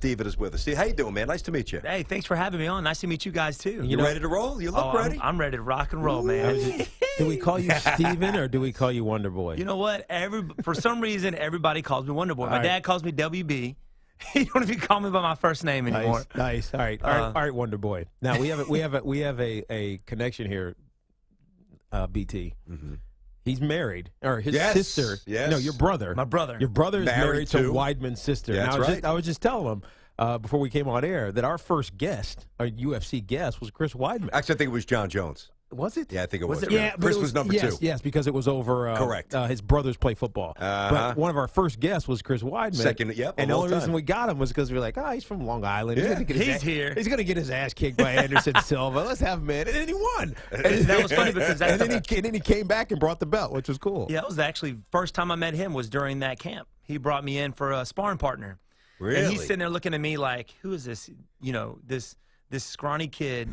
Steven is with us. Steve, how you doing, man? Nice to meet you. Hey, thanks for having me on. Nice to meet you guys, too. You ready to roll? You look ready? I'm ready to rock and roll, man. Do we call you Steven or do we call you Wonderboy? You know what? For some reason, everybody calls me Wonderboy. My dad calls me WB. He don't even call me by my first name anymore. Nice. All right, Wonderboy. Now we have a connection here, BT. Mm-hmm. He's married, or his sister. Yes. No, your brother. My brother. Your brother is married to too. Weidman's sister. Yeah, that's right. I was just telling him before we came on air that our first guest, our UFC guest, was Chris Weidman. Actually, I think it was John Jones. Was it? Yeah, I think it was. Yeah, Chris was number two. Yes, because it was over. Correct. His brothers play football. But one of our first guests was Chris Weidman. Second, yep. And the only reason we got him was because we were like, he's from Long Island. Yeah. He's here. He's going to get his ass kicked by Anderson Silva. Let's have him in. And then he won. And that was funny because and then he came back and brought the belt, which was cool. Yeah, that was actually first time I met him was during that camp. He brought me in for a sparring partner. Really? And he's sitting there looking at me like, who is this? You know, this scrawny kid.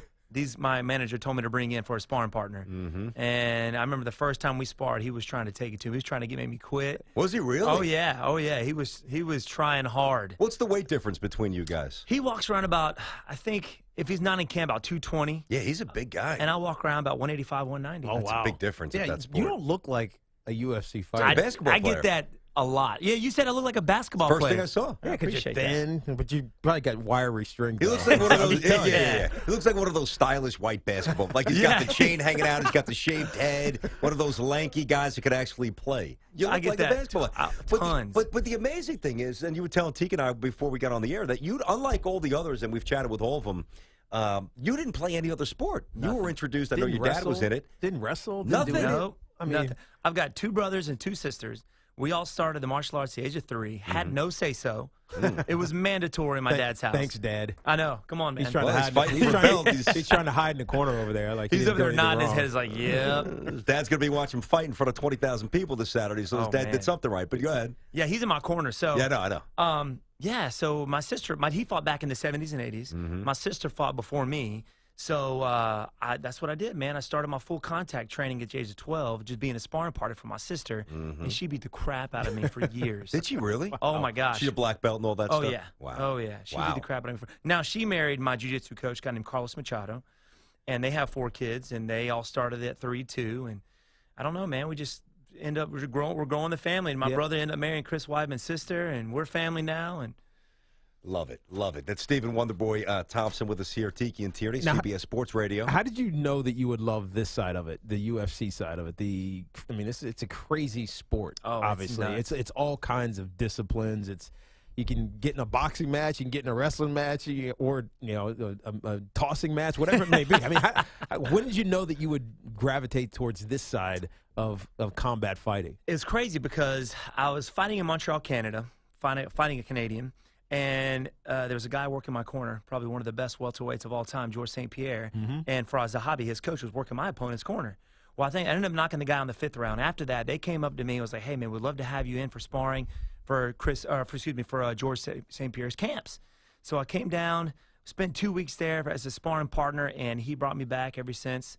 My manager told me to bring in for a sparring partner. Mm-hmm. And I remember the first time we sparred, he was trying to take it to me. He was trying to get me quit. Was he really? Oh yeah. He was trying hard. What's the weight difference between you guys? He walks around about, I think, if he's not in camp, about 220. Yeah, he's a big guy. And I walk around about 185, 190. Oh, wow. That's a big difference in that sport. You don't look like a UFC fighter. A basketball player. I get that a lot. Yeah, you said I look like a basketball First player. thing I saw. Yeah, because you're appreciate thin, but you probably got wiry strings. He looks like one of those. Yeah. He looks like one of those stylish white basketball. Like he's got the chain hanging out. He's got the shaved head. One of those lanky guys who could actually play. You look I get like that a basketball player. tons. But the amazing thing is, and you were telling Tiki and I before we got on the air that you, unlike all the others, and we've chatted with all of them. You didn't play any other sport. Nothing. You were introduced. I know your dad was in it. Didn't wrestle. Nothing. No, I mean, nothing. I've got two brothers and two sisters. We all started the martial arts at the age of 3. Had no say-so. It was mandatory in my dad's house. Thanks, Dad. I know. Come on, man. He's trying to hide. He's trying to hide in the corner over there. Like he's over there nodding his head. He's like, yeah. His dad's going to be watching him fight in front of 20,000 people this Saturday, so his dad did something right. But go ahead. Yeah, he's in my corner. So yeah, I know. Yeah, so my sister, he fought back in the 70s and 80s. My sister fought before me. So that's what I did, man. I started my full contact training at the age of 12, just being a sparring partner for my sister, and she beat the crap out of me for years. Did she really? Oh, my gosh. She a black belt and all that stuff? Oh, yeah. Wow. Oh, yeah. She beat the crap out of me. Now, she married my jiu-jitsu coach, a guy named Carlos Machado, and they have 4 kids, and they all started at 3, too. And I don't know, man. We just end up, we're growing the family. And my brother ended up marrying Chris Weidman's sister, and we're family now, and love it. Love it. That's Stephen Wonderboy Thompson with us here, Tiki and Tierney, CBS Sports Radio. How did you know that you would love this side of it, the UFC side of it? It's a crazy sport, obviously. It's all kinds of disciplines. You can get in a boxing match, you can get in a wrestling match, or a tossing match, whatever it may be. I mean, when did you know that you would gravitate towards this side of combat fighting? It's crazy because I was fighting in Montreal, Canada, fighting a Canadian. And there was a guy working my corner, probably one of the best welterweights of all time, George St. Pierre. And Faraz Zahabi, his coach, was working my opponent's corner. Well, I ended up knocking the guy on the 5th round. After that, they came up to me and was like, "Hey, man, we'd love to have you in for sparring for George St. Pierre's camps." So I came down, spent 2 weeks there as a sparring partner, and he brought me back ever since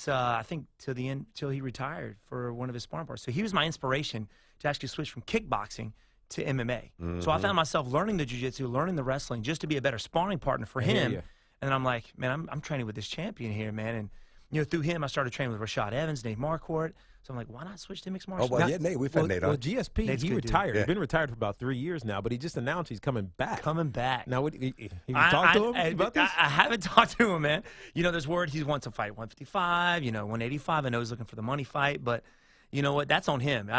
I think till the end, till he retired for one of his sparring partners. So he was my inspiration to actually switch from kickboxing to MMA. So I found myself learning the jiu-jitsu, learning the wrestling, just to be a better sparring partner for him. And then I'm like, man, I'm training with this champion here, man. And through him, I started training with Rashad Evans, Nate Marquardt. So I'm like, why not switch to mixed martial arts? Oh, well, Nate. We've had Nate on. Well, GSP, he retired. He's been retired for about 3 years now, but he just announced he's coming back. Now, have you talked to him about this? I haven't talked to him, man. There's word he wants to fight 155, 185. I know he's looking for the money fight, but you know what? That's on him.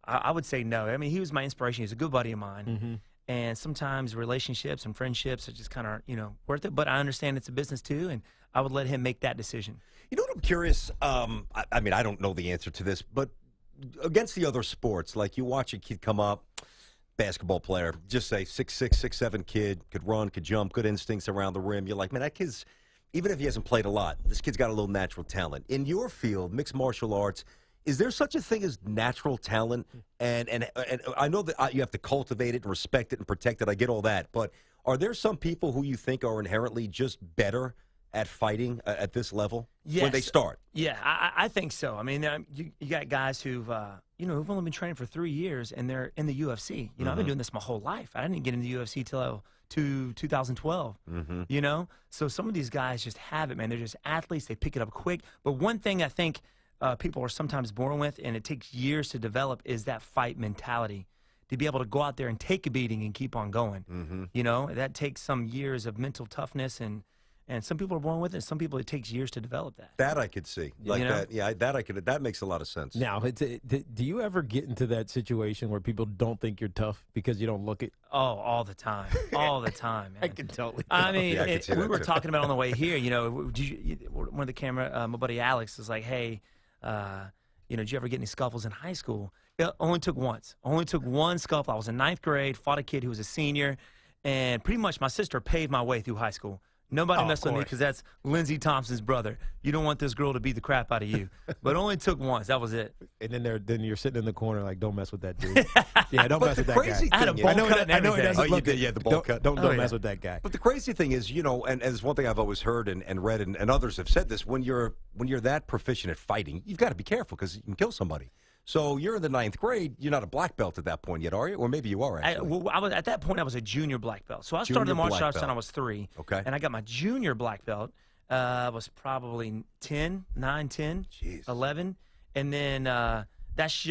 I would say no. I mean, he was my inspiration. He's a good buddy of mine. And sometimes relationships and friendships are just kind of, worth it. But I understand it's a business, too, and I would let him make that decision. You know what I'm curious? I mean, I don't know the answer to this, but against the other sports, like you watch a kid come up, basketball player, just say 6'6", 6'7" kid, could run, could jump, good instincts around the rim. You're like, man, that kid's, even if he hasn't played a lot, this kid's got a little natural talent. In your field, mixed martial arts, is there such a thing as natural talent? And I know that you have to cultivate it and respect it and protect it. I get all that. But are there some people who you think are inherently just better at fighting at this level Yes. when they start? Yeah, I think so. I mean, you got guys who've who've only been training for 3 years and they're in the UFC. I've been doing this my whole life. I didn't get into the UFC till 2012. So some of these guys just have it, man. They're just athletes. They pick it up quick. But one thing I think people are sometimes born with, and it takes years to develop, is that fight mentality. To be able to go out there and take a beating and keep on going. That takes some years of mental toughness, and some people are born with it. Some people, it takes years to develop that. That I could see. That. Yeah, that makes a lot of sense. Now, do you ever get into that situation where people don't think you're tough because you don't look it? Oh, all the time. All the time, man. I can totally I mean, Yeah, we were talking about on the way here, one of the camera, my buddy Alex was like, hey, did you ever get any scuffles in high school? It only took once. Only took one scuffle. I was in 9th grade, fought a kid who was a senior, and pretty much my sister paved my way through high school. Nobody messed with me because that's Lindsey Thompson's brother. You don't want this girl to beat the crap out of you. But it only took once. That was it. And then you're sitting in the corner like, don't mess with that dude. Yeah, don't mess with that guy. I had a bowl cut and everything. You did, yeah, the bowl cut. Don't mess with that guy. But the crazy thing is, and it's one thing I've always heard and read, and others have said this, when you're that proficient at fighting, you've got to be careful because you can kill somebody. So you're in the 9th grade. You're not a black belt at that point yet, are you? Or maybe you are, actually. At that point, I was a junior black belt. So I started the martial arts when I was 3. Okay. And I got my junior black belt. I was probably 10, 9, 10, Jeez. 11. And then that's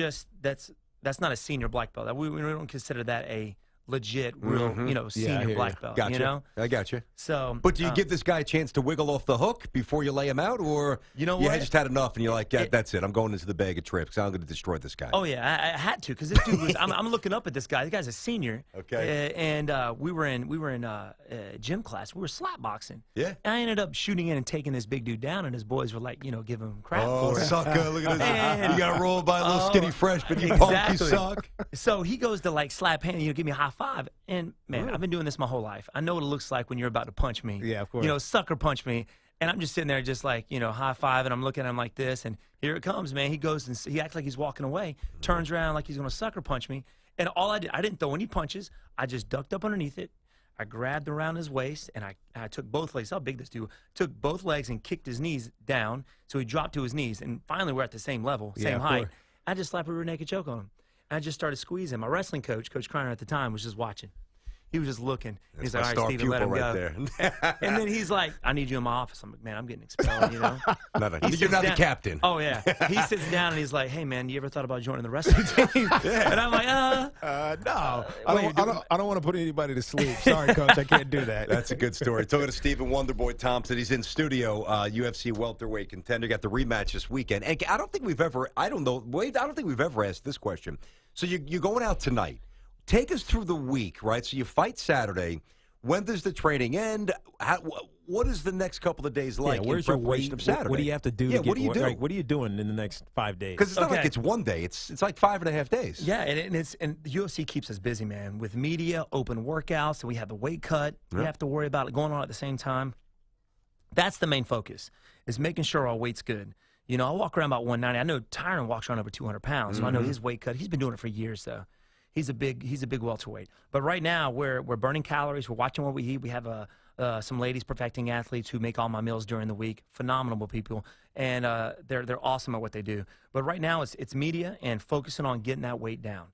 not a senior black belt. We don't consider that a legit, real, senior black belt. Gotcha. I got you. So, but do you give this guy a chance to wiggle off the hook before you lay him out, or you just had enough and you're like, yeah, that's it. I'm going into the bag of tricks. I'm going to destroy this guy. Oh yeah, I had to because this dude was. I'm looking up at this guy. This guy's a senior. Okay. And we were in gym class. We were slap boxing. Yeah. And I ended up shooting in and taking this big dude down, and his boys were like, giving him crap Oh, for it. sucker! Look at this. And- You got rolled by a little skinny freshman. You punk. You Exactly. suck. So he goes to slap hand, give me a high five, and man, I've been doing this my whole life. I know what it looks like when you're about to punch me. Yeah, of course. Sucker punch me, and I'm just sitting there, just high five, and I'm looking at him like this, and here it comes, man. He goes and he acts like he's walking away, turns around like he's gonna sucker punch me, and all I didn't throw any punches. I just ducked up underneath it. I grabbed around his waist, and I took both legs. How big this dude? Took both legs and kicked his knees down, so he dropped to his knees, and finally we're at the same level, same height. I just slapped a rear naked choke on him. And I just started squeezing. My wrestling coach, Coach Kreiner at the time, was just watching. He was just looking. He's like, all right, Steven, let him go. There. And then he's like, I need you in my office. I'm like, man, I'm getting expelled, You're not the captain. Oh, yeah. He sits down and he's like, hey, man, you ever thought about joining the wrestling team? And I'm like, no. I don't want to put anybody to sleep. Sorry, Coach, I can't do that. That's a good story. Talking to Stephen Wonderboy Thompson. He's in studio, UFC welterweight contender. Got the rematch this weekend. And I don't think we've ever asked this question. So you're going out tonight. Take us through the week, right? So you fight Saturday. When does the training end? What is the next couple of days like? Where's your weight of Saturday? What do you have to do? What do you do? What are you doing in the next 5 days? Because it's not like it's one day. It's like 5.5 days. Yeah, and the UFC keeps us busy, man. With media, open workouts, so we have the weight cut. We have to worry about it going on at the same time. That's the main focus, is making sure our weight's good. I walk around about 190. I know Tierney walks around over 200 pounds, so I know his weight cut. He's been doing it for years, though. He's a big welterweight. But right now, we're burning calories. We're watching what we eat. We have some ladies perfecting athletes who make all my meals during the week. Phenomenal people, and they're awesome at what they do. But right now, it's media and focusing on getting that weight down.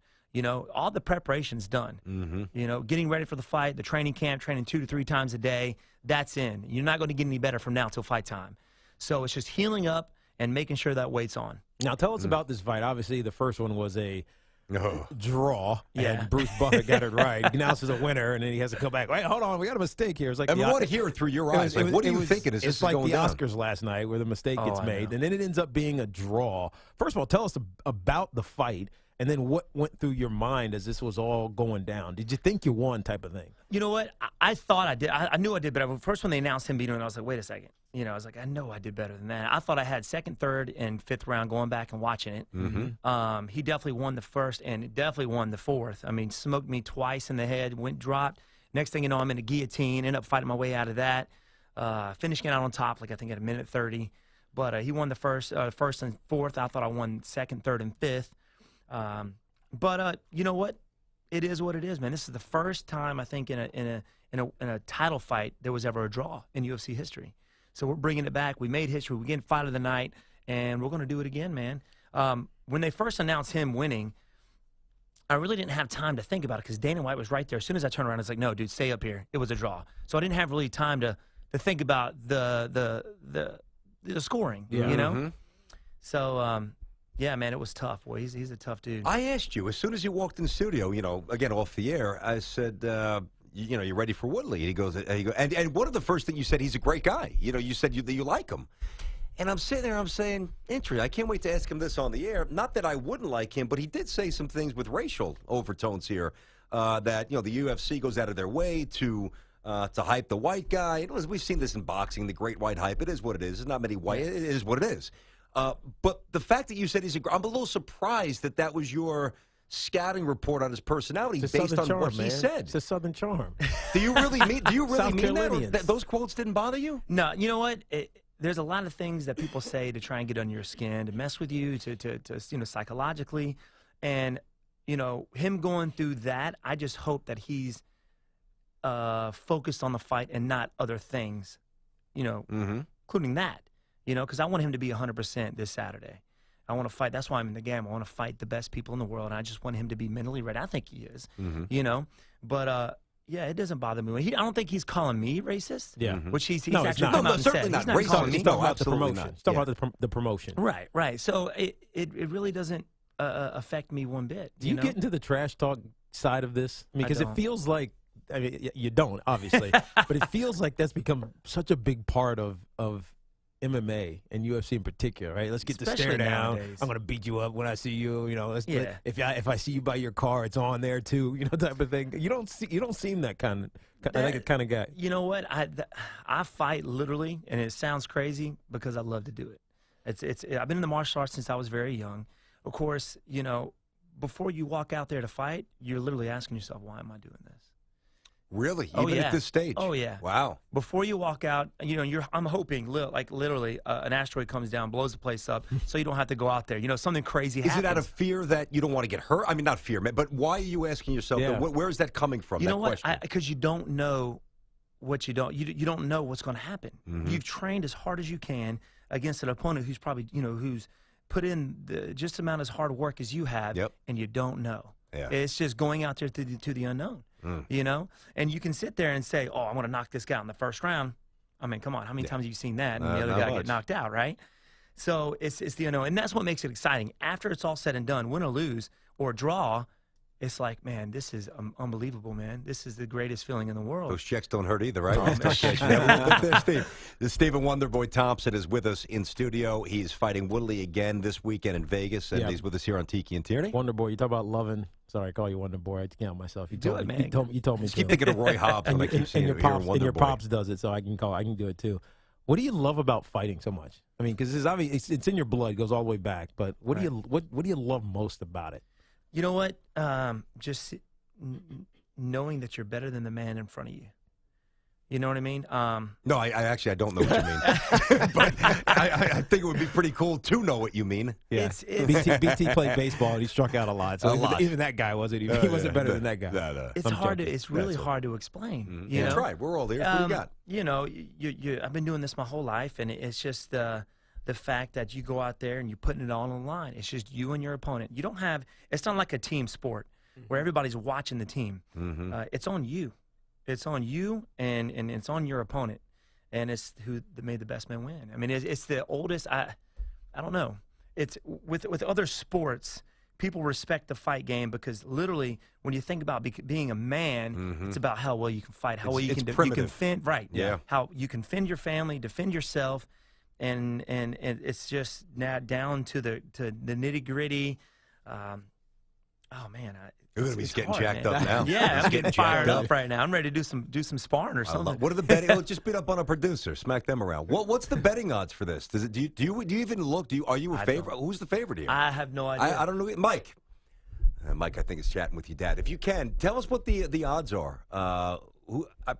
All the preparation's done. Getting ready for the fight, the training camp, training 2 to 3 times a day. That's in. You're not going to get any better from now till fight time. So it's just healing up and making sure that weight's on. Now, tell us about this fight. Obviously, the first one was a draw, Yeah. and Bruce Buffer got it right. He announces a winner, and then he has to come back. Wait, hold on, we got a mistake here. It's like we want to hear it through your eyes. What are you thinking? It's like the Oscars last night, where the mistake gets made, and then it ends up being a draw. First of all, tell us about the fight, and then what went through your mind as this was all going down. Did you think you won, type of thing? You know what? I thought I did. I knew I did, but first when they announced him beating him, I was like, wait a second. I was like, I know I did better than that. I thought I had second, third, and fifth round going back and watching it. He definitely won the first and definitely won the fourth. I mean, smoked me twice in the head, dropped. Next thing you know, I'm in a guillotine, ended up fighting my way out of that. Finishing it out on top, I think at 1:30. But he won the first and fourth. I thought I won second, third, and fifth. But you know what? It is what it is, man. This is the first time I think in a title fight there was ever a draw in UFC history. So we're bringing it back. We made history. We get fight of the night, and we're going to do it again, man. When they first announced him winning, I really didn't have time to think about it because Dana White was right there. As soon as I turned around, I was like, no, dude, stay up here. It was a draw. So I didn't have really time to think about the scoring, you know? So, yeah, man, it was tough. Boy, he's a tough dude. I asked you, as soon as you walked in the studio, again, off the air, I said, you're ready for Woodley. And he goes, and one of the first things you said, he's a great guy. You said that you like him. And I'm sitting there, I'm saying, interesting. I can't wait to ask him this on the air. Not that I wouldn't like him, but he did say some things with racial overtones here that, the UFC goes out of their way to hype the white guy. We've seen this in boxing, the great white hype. It is what it is. There's not many white. It is what it is. But the fact that you said I'm a little surprised that was your scouting report on his personality based on what he said. It's a Southern charm. Do you really mean that? Or those quotes didn't bother you? No, you know what? There's a lot of things that people say to try and get under your skin, to mess with you, to psychologically. And, him going through that, I just hope that he's focused on the fight and not other things, including that, because I want him to be 100% this Saturday. I want to fight. That's why I'm in the game. I want to fight the best people in the world. And I just want him to be mentally ready. I think he is, But, yeah, it doesn't bother me. I don't think he's calling me racist. Yeah, which he's no, actually come out and certainly said. not He's not calling racist. me. He's talking about the absolutely promotion. not. He's talking about the promotion. Right. So it really doesn't affect me one bit. Do you get into the trash talk side of this? I mean, because it feels like you don't, obviously, but it feels like that's become such a big part of MMA and UFC in particular, right? Let's get Especially the stare down. nowadays. I'm going to beat you up when I see you. If I see you by your car, it's on there too. Type of thing. You don't seem that kind of guy. You know what? I fight literally, and it sounds crazy because I love to do it. I've been in the martial arts since I was very young. Of course, before you walk out there to fight, you're literally asking yourself, why am I doing this? Really? Even at this stage? Oh, yeah. Wow. Before you walk out, I'm hoping, literally, an asteroid comes down, blows the place up, so you don't have to go out there. Something crazy happens. Is it out of fear that you don't want to get hurt? I mean, not fear, but why are you asking yourself, where is that coming from, that question? What? Because you don't know what you don't. You don't know what's going to happen. You've trained as hard as you can against an opponent who's probably, who's put in just the amount as hard work as you have, and you don't know. Yeah. It's just going out there to the unknown, And you can sit there and say, oh, I'm going to knock this guy out in the first round. I mean, come on. How many times have you seen that? And the other guy get knocked out, right? So it's the unknown. And that's what makes it exciting. After it's all said and done, win or lose or draw, it's like, man, this is unbelievable, man. This is the greatest feeling in the world. Those checks don't hurt either, right? Oh, Stephen Wonderboy Thompson is with us in studio. He's fighting Woodley again this weekend in Vegas, and he's with us here on Tiki and Tierney. Wonderboy, you talk about loving. Sorry, I call you Wonderboy. I can't help myself. You told me. You told me. Just keep thinking of Roy Hobbs when I keep seeing your pops does it, so I can do it too. What do you love about fighting so much? I mean, because it's in your blood, it goes all the way back. But what do you love most about it? You know what? Just knowing that you're better than the man in front of you. You know what I mean? No, I actually don't know what you mean. But I think it would be pretty cool to know what you mean. Yeah. BT played baseball and he struck out a lot. So even that guy wasn't. He wasn't better than that guy. No. It's hard. It's really hard to explain. You know? That's right. We're all ears. What do you got? I've been doing this my whole life, and it's just the fact that you go out there and you're putting it all on the line. It's just you and your opponent. You don't have. It's not like a team sport where everybody's watching the team. It's on you. It's on you, and it's on your opponent, and it's who made the best man win. I mean, it's the oldest. I don't know. It's with other sports, people respect the fight game because literally, when you think about being a man, it's about how well you can fight, how well you can defend. Right. Yeah. How you can defend your family, defend yourself, and it's just now down to the nitty gritty. Oh man. He's getting jacked up now. Yeah, I'm getting fired up right now. I'm ready to do some sparring or something. What are the betting? Let's just beat up on a producer. Smack them around. What's the betting odds for this? Do you even look? Are you a favorite? Who's the favorite here? I have no idea. I don't know. Mike. Mike, I think is chatting with your dad. If you can, tell us what the odds are.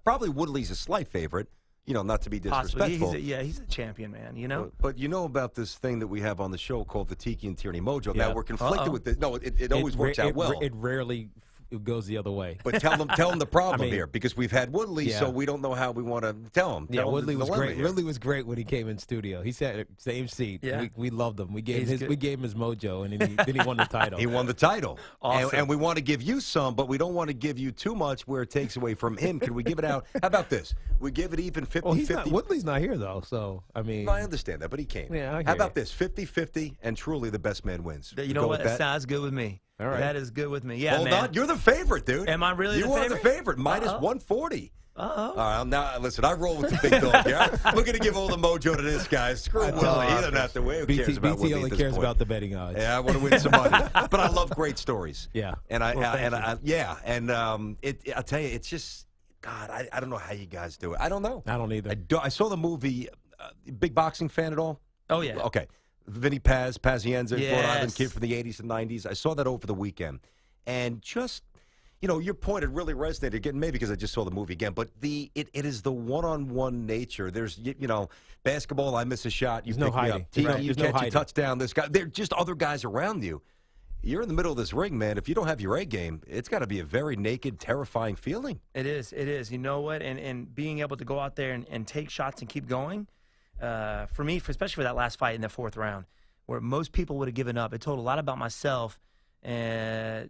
Probably Woodley's a slight favorite. Not to be disrespectful. Possibly. He's a champion, man, But you know about this thing that we have on the show called the Tiki and Tierney Mojo. Now, we're conflicted with this. No, it always works out well. It rarely it goes the other way. But tell them the problem here, because we've had Woodley, so we don't know how we want to tell him. Yeah, Woodley was great. Woodley was great when he came in studio. He sat same seat. Yeah. We loved him. We gave him his mojo, and then he won the title. He won the title. Awesome. And we want to give you some, but we don't want to give you too much where it takes away from him. Can we give it out? How about this? We give it even 50-50. Woodley's not here, though, so, I mean. I understand that, but he came. Yeah, how about this? 50-50, and truly the best man wins. You know what? That sounds good with me. All right. That is good with me. Yeah, Hold man. on. You're the favorite, dude. Am I really the favorite? You are the favorite. Minus 140. Uh-oh. All right, now, listen, I roll with the big dog here. I'm looking to give all the mojo to this guy. Screw Willie. He doesn't have to win. Who cares about BT Willie only at this cares point? about the betting odds. Yeah, I want to win some money. But I love great stories. Yeah. And I'll tell you, it's just, God, I don't know how you guys do it. I don't know. I don't either. I saw the movie, big boxing fan at all? Oh, yeah. Okay. Vinny Pazienza, Yes. Rhode Island kid from the 80s and 90s. I saw that over the weekend. And just, your point, it really resonated again, maybe because I just saw the movie again, but it is the one-on-one nature. There's, basketball, I miss a shot, you pick me up. Tiki, you catch a touchdown, this guy. They're just other guys around you. You're in the middle of this ring, man. If you don't have your A game, it's got to be a very naked, terrifying feeling. It is. It is. You know what? And being able to go out there and take shots and keep going, for me, especially for that last fight in the 4th round, where most people would have given up, it told a lot about myself to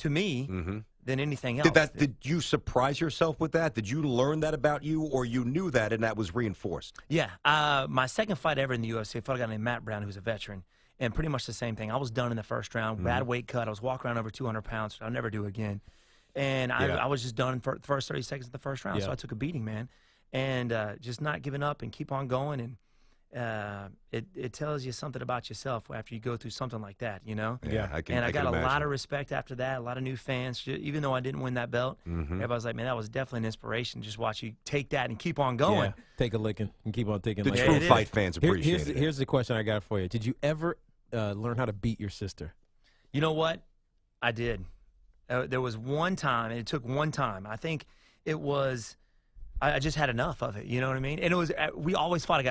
me than anything else. Did you surprise yourself with that? Did you learn that about you, or you knew that and that was reinforced? Yeah. My second fight ever in the UFC, I fought a guy named Matt Brown, who's a veteran, and pretty much the same thing. I was done in the 1st round, bad weight cut. I was walking around over 200 pounds, which I'll never do again. And I was just done for the first 30 seconds of the 1st round, so I took a beating, man. And just not giving up and keep on going, and it tells you something about yourself after you go through something like that, Yeah, I got imagine. a lot of respect after that, a lot of new fans. Even though I didn't win that belt, everybody's like, man, that was definitely an inspiration. Just watch you take that and keep on going. Yeah, take a licking and keep on taking The licking. true fight fans appreciate it. Here's the question I got for you. Did you ever learn how to beat your sister? You know what? I did. There was one time, and it took one time. I think it was I just had enough of it. You know what I mean? And it was we always fought.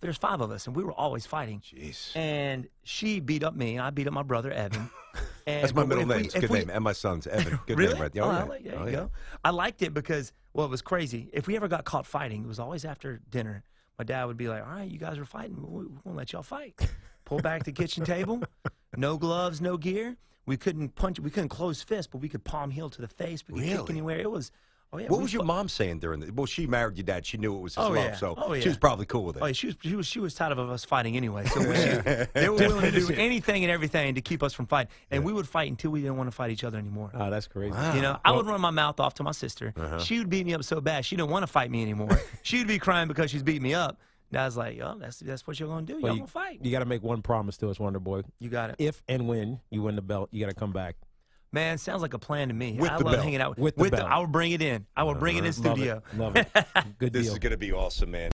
There's 5 of us, and we were always fighting. Jeez. And she beat up me, and I beat up my brother Evan. And That's my middle name. It's a good name. And my son's Evan. Good really? name, right there. There you go. I liked it because, well, it was crazy. If we ever got caught fighting, it was always after dinner. My dad would be like, all right, you guys are fighting. We're going to let y'all fight. Pull back the kitchen table. No gloves, no gear. We couldn't punch. We couldn't close fists, but we could palm heel to the face. We could kick anywhere. It was, What was your mom saying during the? Well, she married your dad. She knew it was his love, so she was probably cool with it. Oh, yeah, she was tired of us fighting anyway. So they were willing to do anything and everything to keep us from fighting. And we would fight until we didn't want to fight each other anymore. Oh, that's crazy. Wow. I would run my mouth off to my sister. She would beat me up so bad she didn't want to fight me anymore. She would be crying because she's beating me up. And I was like, yo, that's what you're going to do. You're going to fight. You got to make one promise to us, Wonderboy. You got it. If and when you win the belt, you got to come back. Man, sounds like a plan to me. With I the love belt. hanging out with the belt. I will bring it in. I will bring it in studio. Love it. Good deal. This is going to be awesome, man.